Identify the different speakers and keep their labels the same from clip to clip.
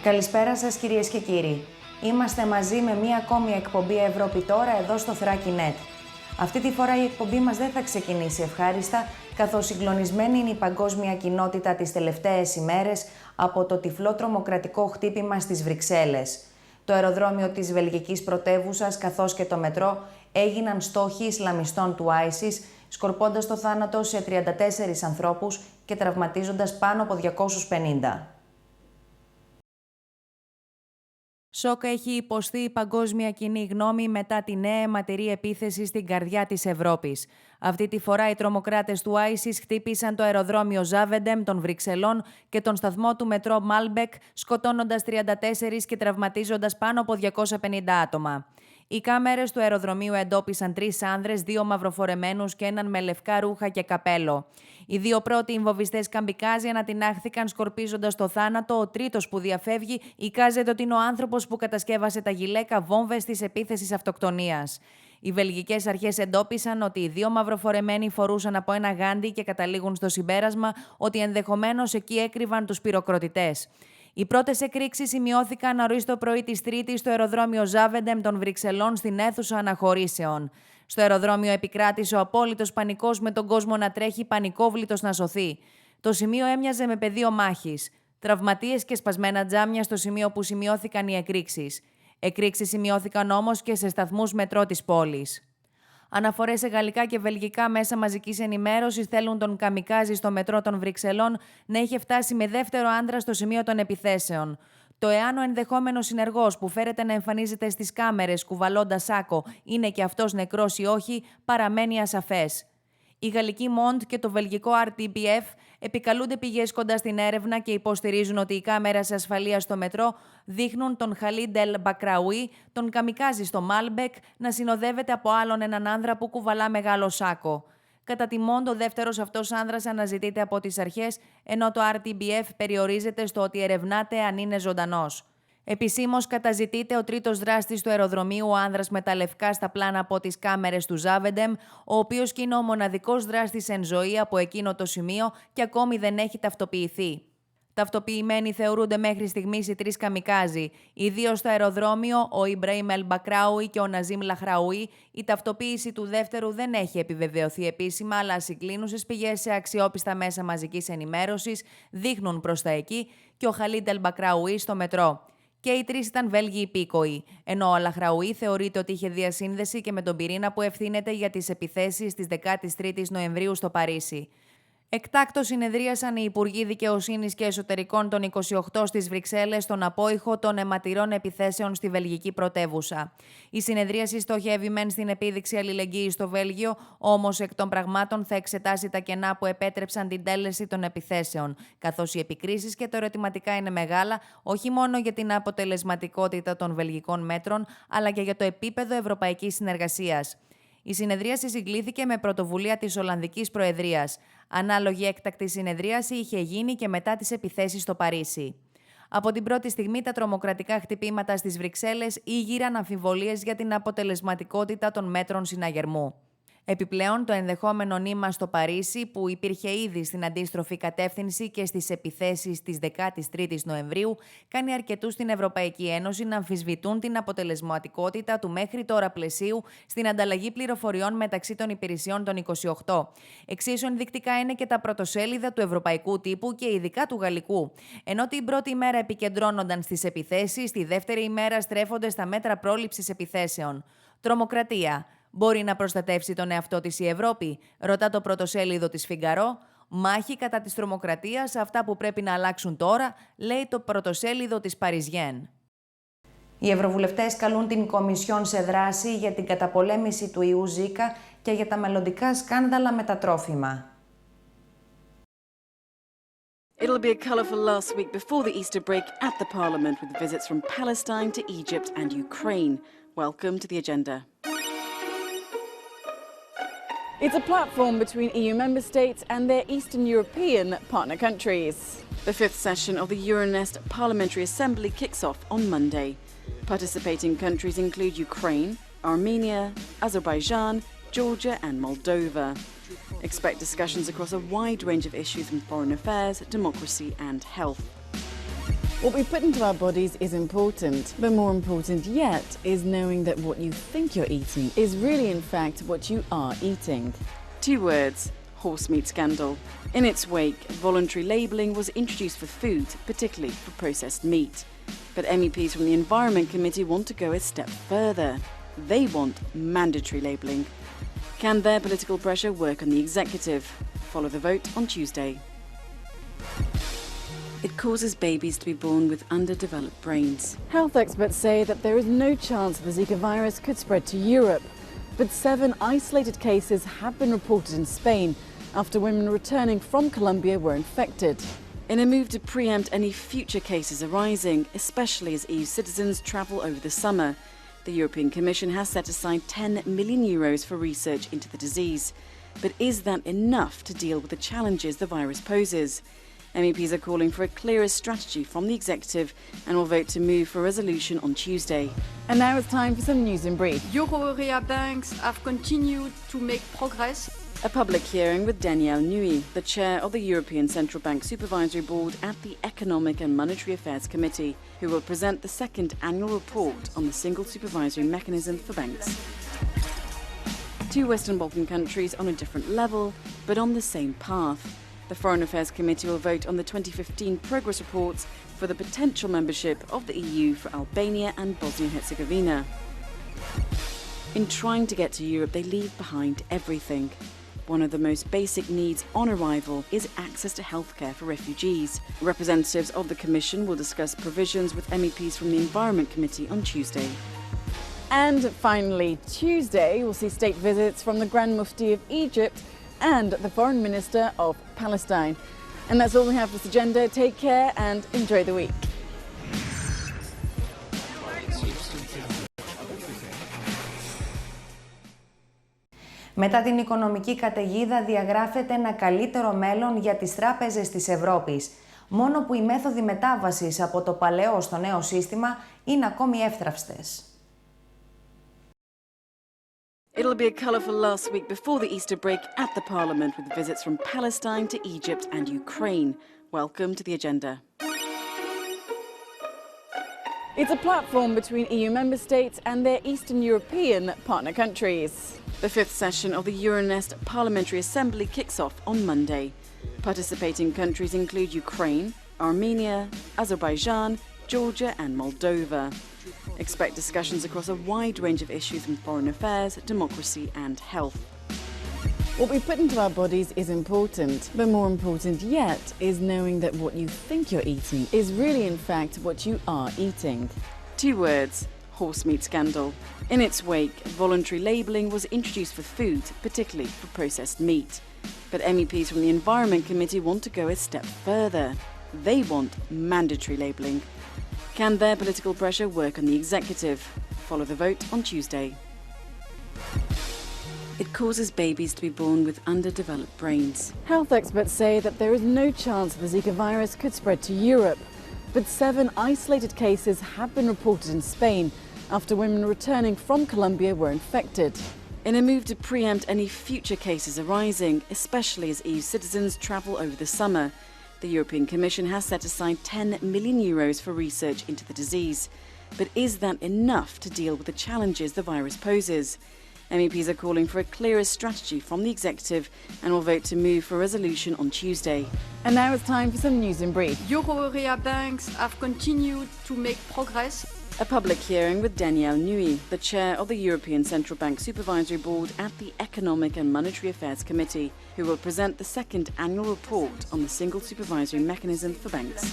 Speaker 1: Καλησπέρα σας κυρίες και κύριοι. Είμαστε μαζί με μία ακόμη εκπομπή Ευρώπη τώρα εδώ στο Thrakinet. Αυτή τη φορά η εκπομπή μας δεν θα ξεκινήσει ευχάριστα, καθώς συγκλονισμένη είναι η παγκόσμια κοινότητα τις τελευταίες ημέρες από το τυφλό τρομοκρατικό χτύπημα στις Βρυξέλλες. Το αεροδρόμιο της βελγικής πρωτεύουσας καθώς και το μετρό έγιναν στόχοι Ισλαμιστών του ISIS, σκορπώντας το θάνατο σε 34 ανθρώπους και τραυματίζοντας πάνω από 250. Σοκ έχει υποστεί η παγκόσμια κοινή γνώμη μετά τη νέα αιματηρή επίθεση στην καρδιά της Ευρώπης. Αυτή τη φορά οι τρομοκράτες του ISIS χτύπησαν το αεροδρόμιο Ζάβεντεμ των Βρυξελών και τον σταθμό του μετρό Μάλμπεκ, σκοτώνοντας 34 και τραυματίζοντας πάνω από 250 άτομα. Οι κάμερες του αεροδρομίου εντόπισαν 3 άνδρες, 2 μαυροφορεμένους και έναν με λευκά ρούχα και καπέλο. Οι 2 πρώτοι εμβοβιστές καμπικάζι ανατινάχθηκαν σκορπίζοντας το θάνατο. Ο τρίτος που διαφεύγει εικάζεται ότι είναι ο άνθρωπος που κατασκεύασε τα γυλαίκα βόμβες της επίθεσης αυτοκτονίας. Οι βελγικές αρχές εντόπισαν ότι οι 2 μαυροφορεμένοι φορούσαν από ένα γάντι και καταλήγουν στο συμπέρασμα ότι ενδεχομένως εκεί έκρυβαν τους πυροκροτητές. Οι πρώτες εκρήξεις σημειώθηκαν νωρίς το πρωί της Τρίτης στο αεροδρόμιο Ζάβεντεμ των Βρυξελών στην αίθουσα αναχωρήσεων. Στο αεροδρόμιο επικράτησε ο απόλυτος πανικός με τον κόσμο να τρέχει πανικόβλητος να σωθεί. Το σημείο έμοιαζε με πεδίο μάχης. Τραυματίες και σπασμένα τζάμια στο σημείο που σημειώθηκαν οι εκρήξεις. Εκρήξεις σημειώθηκαν όμως και σε σταθμούς μετρό της πόλης. Αναφορές σε γαλλικά και βελγικά μέσα μαζικής ενημέρωσης θέλουν τον καμικάζι στο μετρό των Βρυξελών να είχε φτάσει με δεύτερο άντρα στο σημείο των επιθέσεων. Το εάν ο ενδεχόμενος συνεργός που φέρεται να εμφανίζεται στις κάμερες κουβαλώντας σάκο είναι και αυτός νεκρός ή όχι, παραμένει ασαφές. Η γαλλική Monde και το βελγικό RTBF επικαλούνται πηγές κοντά στην έρευνα και υποστηρίζουν ότι οι κάμερες ασφαλείας στο μετρό δείχνουν τον Khalid El Bakraoui, τον καμικάζι στο Μάλμπεκ, να συνοδεύεται από άλλον έναν άνδρα που κουβαλά μεγάλο σάκο. Κατά τη Monde, ο δεύτερος αυτός άνδρας αναζητείται από τις αρχές, ενώ το RTBF περιορίζεται στο ότι ερευνάται αν είναι ζωντανός. Επισήμως καταζητείται ο τρίτος δράστης του αεροδρομίου, ο άνδρας με τα λευκά στα πλάνα από τις κάμερες του Ζάβεντεμ, ο οποίος και είναι ο μοναδικός δράστης εν ζωή από εκείνο το σημείο και ακόμη δεν έχει ταυτοποιηθεί. Ταυτοποιημένοι θεωρούνται μέχρι στιγμής οι 3 καμικάζι, οι 2 στο αεροδρόμιο, ο Ιμπραήμ Ελ Μπακράουι και ο Ναζίμ Λαχραουί. Η ταυτοποίηση του δεύτερου δεν έχει επιβεβαιωθεί επίσημα, αλλά συγκλίνουσες πηγές σε αξιόπιστα μέσα μαζικής ενημέρωσης δείχνουν προς τα εκεί και ο Χαλίντ Ελ Μπακράουι στο μετρό. Και οι 3 ήταν Βέλγοι υπήκοοι, ενώ ο Λαχραουί θεωρείται ότι είχε διασύνδεση και με τον πυρήνα που ευθύνεται για τις επιθέσεις της 13ης Νοεμβρίου στο Παρίσι. Εκτάκτως συνεδρίασαν οι Υπουργοί Δικαιοσύνης και Εσωτερικών των 28 στις Βρυξέλλες στον απόϊχο των αιματηρών επιθέσεων στη βελγική πρωτεύουσα. Η συνεδρίαση στοχεύει μεν στην επίδειξη αλληλεγγύης στο Βέλγιο, όμως εκ των πραγμάτων θα εξετάσει τα κενά που επέτρεψαν την τέλεση των επιθέσεων, καθώς οι επικρίσεις και τα ερωτηματικά είναι μεγάλα, όχι μόνο για την αποτελεσματικότητα των βελγικών μέτρων, αλλά και για το επίπεδο ευρωπαϊκής συνεργασίας. Η συνεδρίαση συγκλήθηκε με πρωτοβουλία της Ολλανδικής Προεδρίας. Ανάλογη έκτακτη συνεδρίαση είχε γίνει και μετά τις επιθέσεις στο Παρίσι. Από την πρώτη στιγμή τα τρομοκρατικά χτυπήματα στις Βρυξέλλες ήγηραν αμφιβολίες για την αποτελεσματικότητα των μέτρων συναγερμού. Επιπλέον, το ενδεχόμενο νήμα στο Παρίσι, που υπήρχε ήδη στην αντίστροφη κατεύθυνση και στις επιθέσεις της 13ης Νοεμβρίου, κάνει αρκετούς στην Ευρωπαϊκή Ένωση να αμφισβητούν την αποτελεσματικότητα του μέχρι τώρα πλαισίου στην ανταλλαγή πληροφοριών μεταξύ των υπηρεσιών των 28. Εξίσου ενδεικτικά είναι και τα πρωτοσέλιδα του ευρωπαϊκού τύπου και ειδικά του γαλλικού. Ενώ την πρώτη ημέρα επικεντρώνονταν στις επιθέσεις, τη δεύτερη ημέρα στρέφονται στα μέτρα πρόληψης επιθέσεων. Τρομοκρατία. Μπορεί να προστατεύσει τον εαυτό της η Ευρώπη, ρωτά το πρωτοσέλιδο της Φιγκαρό. Μάχη κατά της τρομοκρατίας, αυτά που πρέπει να αλλάξουν τώρα, λέει το πρωτοσέλιδο της Παριζιέν. Οι ευρωβουλευτές καλούν την Κομισιόν σε δράση για την καταπολέμηση του ιού Ζίκα και για τα μελλοντικά σκάνδαλα με τα τρόφιμα.
Speaker 2: It'll be a colourful last week before the Easter break at the Parliament with visits from Palestine to Egypt and Ukraine. Welcome to the agenda. It's a platform between EU member states and their Eastern European partner countries. The 5th session of the Euronest Parliamentary Assembly kicks off on Monday. Participating countries include Ukraine, Armenia, Azerbaijan, Georgia and Moldova. Expect discussions across a wide range of issues from foreign affairs, democracy and health. What we put into our bodies is important, but more important yet is knowing that what you think you're eating is really in fact what you are eating. 2 words: horse meat scandal. In its wake, voluntary labelling was introduced for food, particularly for processed meat. But MEPs from the Environment Committee want to go a step further. They want mandatory labelling. Can their political pressure work on the executive? Follow the vote on Tuesday. It causes babies to be born with underdeveloped brains. Health experts say that there is no chance the Zika virus could spread to Europe. But 7 isolated cases have been reported in Spain after women returning from Colombia were infected. In a move to preempt any future cases arising, especially as EU citizens travel over the summer, the European Commission has set aside €10 million for research into the disease. But is that enough to deal with the challenges the virus poses? MEPs are calling for a clearer strategy from the executive and will vote to move for a resolution on Tuesday. And now it's time for some news in brief.
Speaker 3: Euro area banks have continued to make progress.
Speaker 2: A public hearing with Danielle Nouy, the chair of the European Central Bank Supervisory Board at the Economic and Monetary Affairs Committee, who will present the second annual report on the single supervisory mechanism for banks. 2 Western Balkan countries on a different level, but on the same path. The Foreign Affairs Committee will vote on the 2015 progress reports for the potential membership of the EU for Albania and Bosnia-Herzegovina. In trying to get to Europe, they leave behind everything. One of the most basic needs on arrival is access to healthcare for refugees. Representatives of the Commission will discuss provisions with MEPs from the Environment Committee on Tuesday. And finally, Tuesday will see state visits from the Grand Mufti of Egypt and the Foreign Minister of Palestine. And that's all we have for this agenda. Take care and enjoy the week.
Speaker 1: Μετά την οικονομική καταιγίδα διαγράφεται ένα καλύτερο μέλλον για τις τράπεζες της Ευρώπης. Μόνο που οι μέθοδοι μετάβασης από το παλαιό στο νέο σύστημα είναι ακόμη εύθραυστες.
Speaker 2: It'll be a colourful last week before the Easter break at the Parliament with visits from Palestine to Egypt and Ukraine. Welcome to the agenda. It's a platform between EU member states and their Eastern European partner countries. The 5th session of the Euronest Parliamentary Assembly kicks off on Monday. Participating countries include Ukraine, Armenia, Azerbaijan, Georgia and Moldova. Expect discussions across a wide range of issues from foreign affairs, democracy and health. What we put into our bodies is important, but more important yet is knowing that what you think you're eating is really in fact what you are eating. 2 words: horse meat scandal. In its wake, voluntary labelling was introduced for food, particularly for processed meat. But MEPs from the Environment Committee want to go a step further. They want mandatory labelling. Can their political pressure work on the executive? Follow the vote on Tuesday. It causes babies to be born with underdeveloped brains. Health experts say that there is no chance the Zika virus could spread to Europe. But 7 isolated cases have been reported in Spain after women returning from Colombia were infected. In a move to preempt any future cases arising, especially as EU citizens travel over the summer, the European Commission has set aside €10 million for research into the disease. But is that enough to deal with the challenges the virus poses? MEPs are calling for a clearer strategy from the executive and will vote to move for a resolution on Tuesday. And now it's time for some news in brief.
Speaker 3: Euro area banks have continued to make progress.
Speaker 2: A public hearing with Danielle Nouy, the chair of the European Central Bank Supervisory Board at the Economic and Monetary Affairs Committee, who will present the second annual report on the single supervisory mechanism for banks.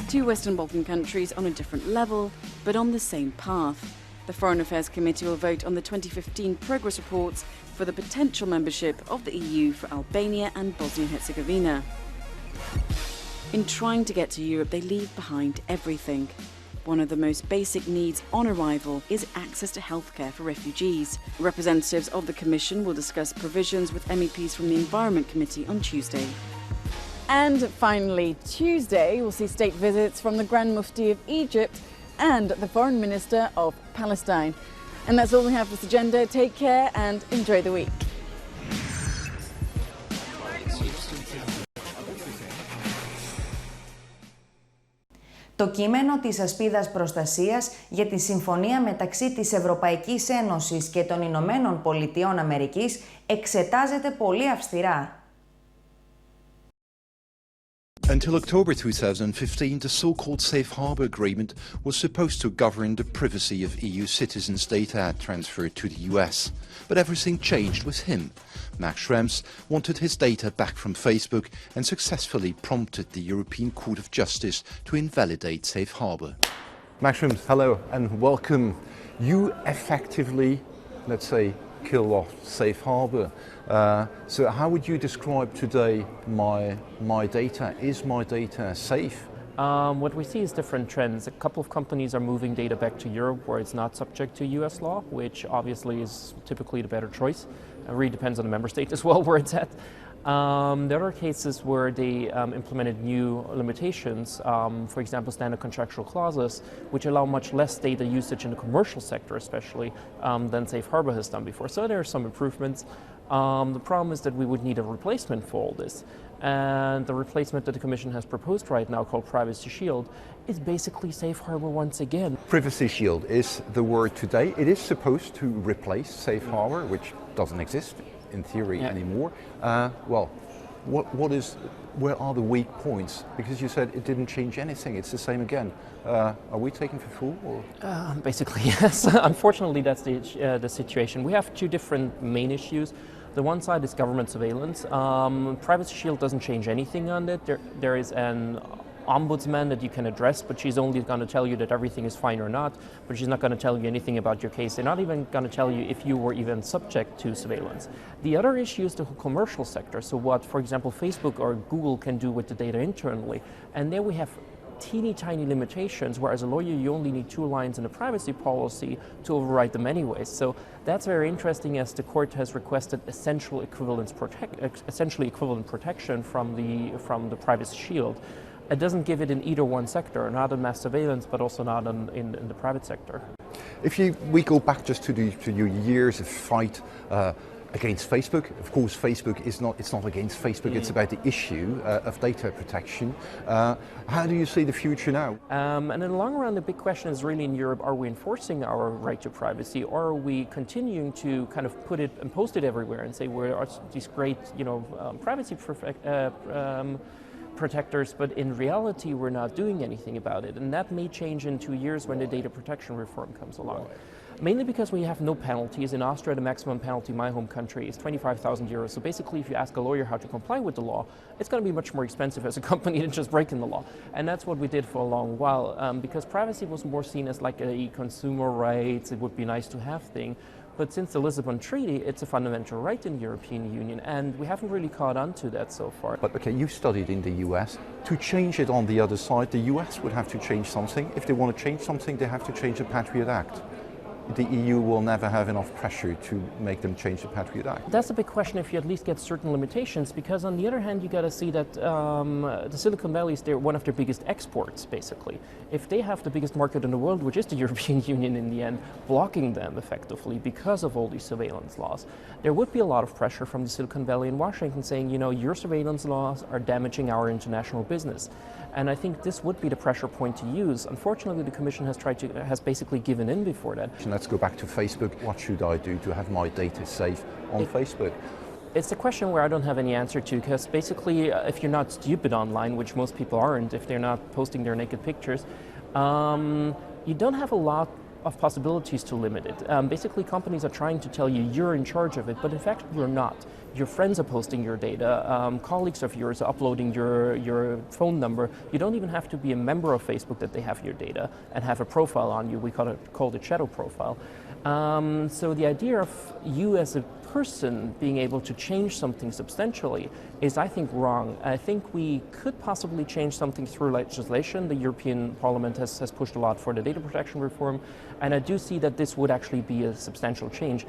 Speaker 2: 2 Western Balkan countries on a different level, but on the same path. The Foreign Affairs Committee will vote on the 2015 progress reports for the potential membership of the EU for Albania and Bosnia-Herzegovina. In trying to get to Europe, they leave behind everything. One of the most basic needs on arrival is access to healthcare for refugees. Representatives of the Commission will discuss provisions with MEPs from the Environment Committee on Tuesday. And finally, Tuesday will see state visits from the Grand Mufti of Egypt and the Foreign Minister of Palestine. And that's all we have for this agenda. Take care and enjoy the week.
Speaker 1: Το κείμενο της ασπίδας προστασίας για τη συμφωνία μεταξύ της Ευρωπαϊκής Ένωσης και των Ηνωμένων Πολιτειών Αμερικής εξετάζεται πολύ αυστηρά.
Speaker 4: Until October 2015, the so-called Safe Harbour Agreement was supposed to govern the privacy of EU citizens' data transferred to the US. But everything changed with him. Max Schrems wanted his data back from Facebook and successfully prompted the European Court of Justice to invalidate Safe Harbour. Max Schrems, hello and welcome. You effectively, let's say, kill off Safe Harbour. So how would you describe today my data? Is my data safe?
Speaker 5: What we see is different trends. A couple of companies are moving data back to Europe where it's not subject to US law, which obviously is typically the better choice. It really depends on the member state as well where it's at. There are cases where they implemented new limitations, for example, standard contractual clauses, which allow much less data usage in the commercial sector especially than Safe Harbour has done before. So there are some improvements. The problem is that we would need a replacement for all this. And the replacement that the Commission has proposed right now, called Privacy Shield, is basically Safe Harbour once again.
Speaker 4: Privacy Shield is the word today. It is supposed to replace Safe Harbour, which doesn't exist in theory anymore. Where are the weak points? Because you said it didn't change anything, it's the same again. Are we taken for fool? Or?
Speaker 5: Basically, yes. Unfortunately, that's the situation. We have two different main issues. The one side is government surveillance. Privacy Shield doesn't change anything on it. There is an ombudsman that you can address, but she's only going to tell you that everything is fine or not, but she's not going to tell you anything about your case. They're not even going to tell you if you were even subject to surveillance. The other issue is the commercial sector. So what, for example, Facebook or Google can do with the data internally. And there we have teeny tiny limitations, where as a lawyer you only need 2 lines in a privacy policy to override them anyways. So that's very interesting, as the court has requested essentially equivalent protection from the Privacy Shield. It doesn't give it in either one sector, not in mass surveillance, but also not in the private sector.
Speaker 4: If we go back just to your years of fight against Facebook, of course Facebook it's not against Facebook, it's about the issue of data protection. How do you see the future now?
Speaker 5: And in the long run, the big question is really in Europe, are we enforcing our right to privacy, or are we continuing to kind of put it and post it everywhere and say we're these great, privacy protectors, but in reality we're not doing anything about it, and that may change in 2 years when the data protection reform comes along. Mainly because we have no penalties. In Austria, the maximum penalty in my home country is 25,000 euros. So basically, if you ask a lawyer how to comply with the law, it's going to be much more expensive as a company than just breaking the law. And that's what we did for a long while, because privacy was more seen as like a consumer rights, it would be nice to have thing. But since the Lisbon Treaty, it's a fundamental right in the European Union, and we haven't really caught on to that so far.
Speaker 4: But okay, you studied in the US. To change it on the other side, the US would have to change something. If they want to change something, they have to change the Patriot Act. The EU will never have enough pressure to make them change the Patriot Act.
Speaker 5: That's a big question if you at least get certain limitations, because on the other hand, you got to see that the Silicon Valley is one of their biggest exports, basically. If they have the biggest market in the world, which is the European Union in the end, blocking them effectively because of all these surveillance laws, there would be a lot of pressure from the Silicon Valley and Washington saying, your surveillance laws are damaging our international business. And I think this would be the pressure point to use. Unfortunately, the Commission has basically given in before that.
Speaker 4: Let's go back to Facebook. What should I do to have my data safe on Facebook?
Speaker 5: It's a question where I don't have any answer to, because basically if you're not stupid online, which most people aren't, if they're not posting their naked pictures, you don't have a lot of possibilities to limit it. Basically, companies are trying to tell you you're in charge of it, but in fact you're not. Your friends are posting your data, colleagues of yours are uploading your phone number. You don't even have to be a member of Facebook that they have your data and have a profile on you. We call it shadow profile. So the idea of you as a person being able to change something substantially is, I think, wrong. I think we could possibly change something through legislation. The European Parliament has pushed a lot for the data protection reform, and I do see that this would actually be a substantial change.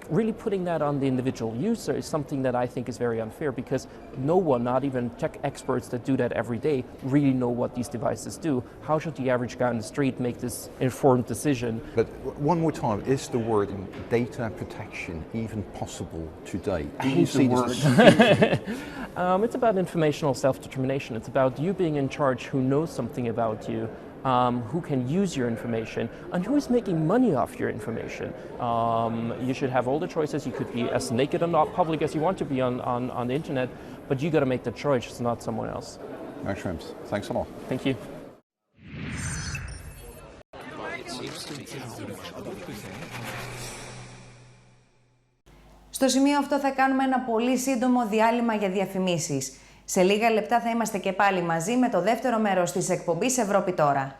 Speaker 5: Really putting that on the individual user is something that I think is very unfair, because no one, not even tech experts that do that every day, really know what these devices do. How should the average guy on the street make this informed decision?
Speaker 4: But one more time, is the word data protection even possible today? Do you see this?
Speaker 5: It's about informational self-determination. It's about you being in charge, who knows something about you, who can use your information, and who is making money off your information. You should have all the choices. You could be as naked and not public as you want to be on the internet, but you got to make the choice. It's not someone else.
Speaker 6: Max Schrems, thanks a lot.
Speaker 5: Thank you.
Speaker 1: Στο σημείο αυτό θα κάνουμε ένα πολύ σύντομο διάλειμμα για διαφημίσεις. Σε λίγα λεπτά θα είμαστε και πάλι μαζί με το δεύτερο μέρος της εκπομπής Ευρώπη τώρα.